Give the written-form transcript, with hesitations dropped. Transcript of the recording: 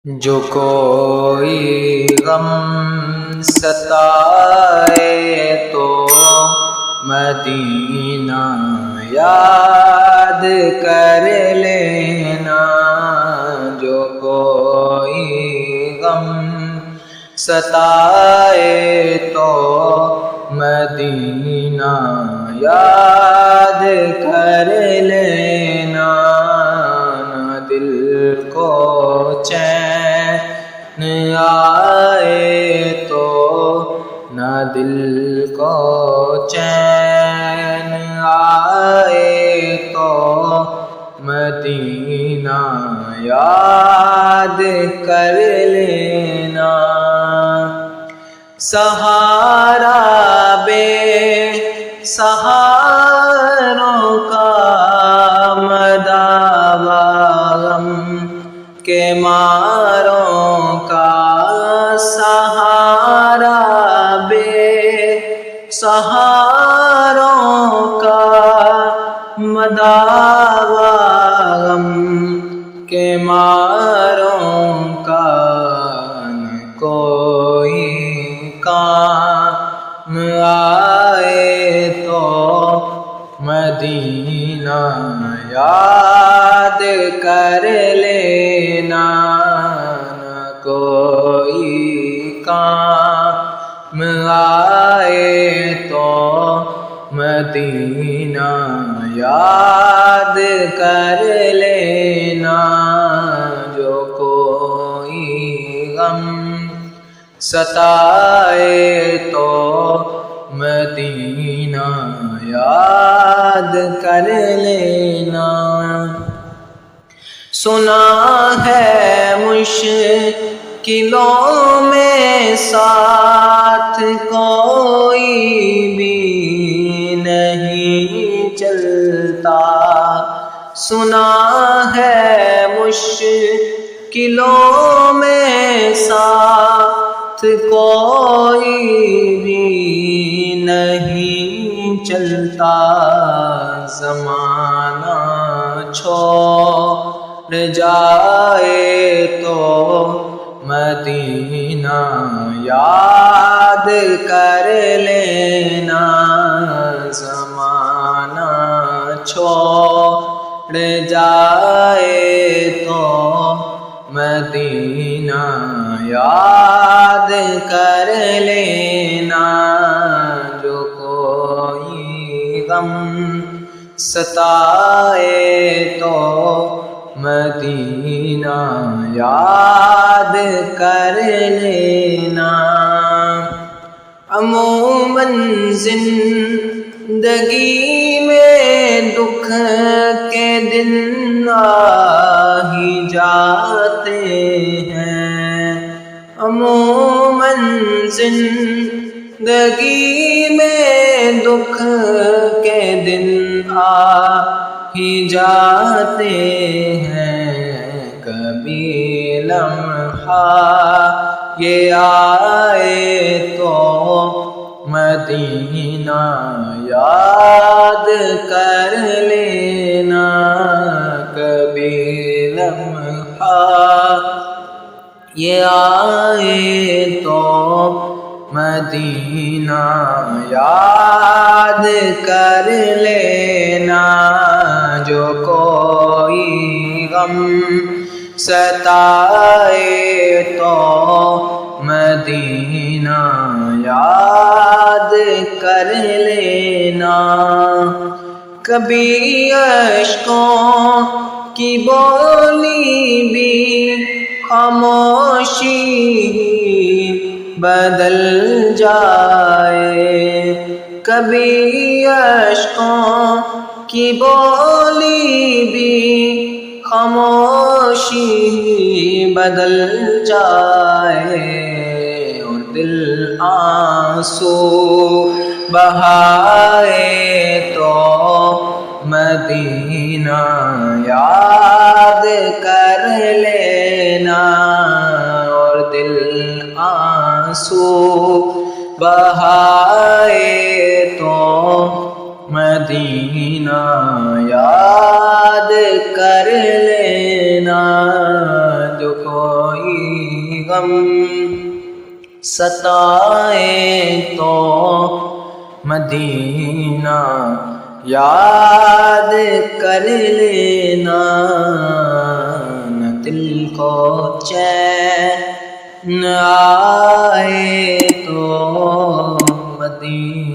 جو کوئی غم ستائے تو مدینہ یاد کر لینا۔ جو کوئی غم ستائے تو مدینہ یاد کر لینا۔ نہ دل کو چین آئے تو، نہ دل کو چین آئے تو مدینہ یاد کر لینا۔ سہارا بے سہاروں کا مداوا غم کے ماروں کا، سہارا بے سہاروں کا مداوا غم کے ماروں کا۔ نہ کوئی کام آئے تو مدینہ یاد کر لینا۔ نہ کوئی کام آئے تو مدینہ یاد کر لینا۔ جو کوئی غم ستائے تو مدینہ یاد کر لینا۔ سنا ہے مشکلوں میں ساتھ کوئی بھی نہیں چلتا۔ سنا ہے مشکلوں میں ساتھ کوئی بھی نہیں چلتا۔ زمانہ چھوڑ جائے تو مدینہ یاد کر لینا۔ زمانہ چھوڑ جائے تو مدینہ یاد کر لینا۔ جو کوئی غم ستائے تو مدینہ یاد کر لینا۔ عموماً زندگی میں دکھ کے دن آ ہی جاتے ہیں۔ عموماً زندگی میں دکھ کے دن آ ہی جاتے ہیں۔ کبھی لمحہ یہ آئے تو مدینہ یاد کر لینا۔ کبھی لمحہ یہ آئے تو مدینہ یاد کر لینا۔ جو کوئی غم ستائے تو مدینہ یاد کر لینا۔ کبھی اشکوں کی بولی بھی خاموشی بدل جائے۔ کبھی اشکوں کی بولی بھی خاموشی بدل جائے۔ اور دل آنسو بہائے تو مدینہ یاد کر لینا۔ اور دل آنسو بہائے تو مدینہ یاد کر لینا۔ جو کوئی غم ستائے تو مدینہ یاد کر لینا، نہ دل کو چین آئے تو مدینہ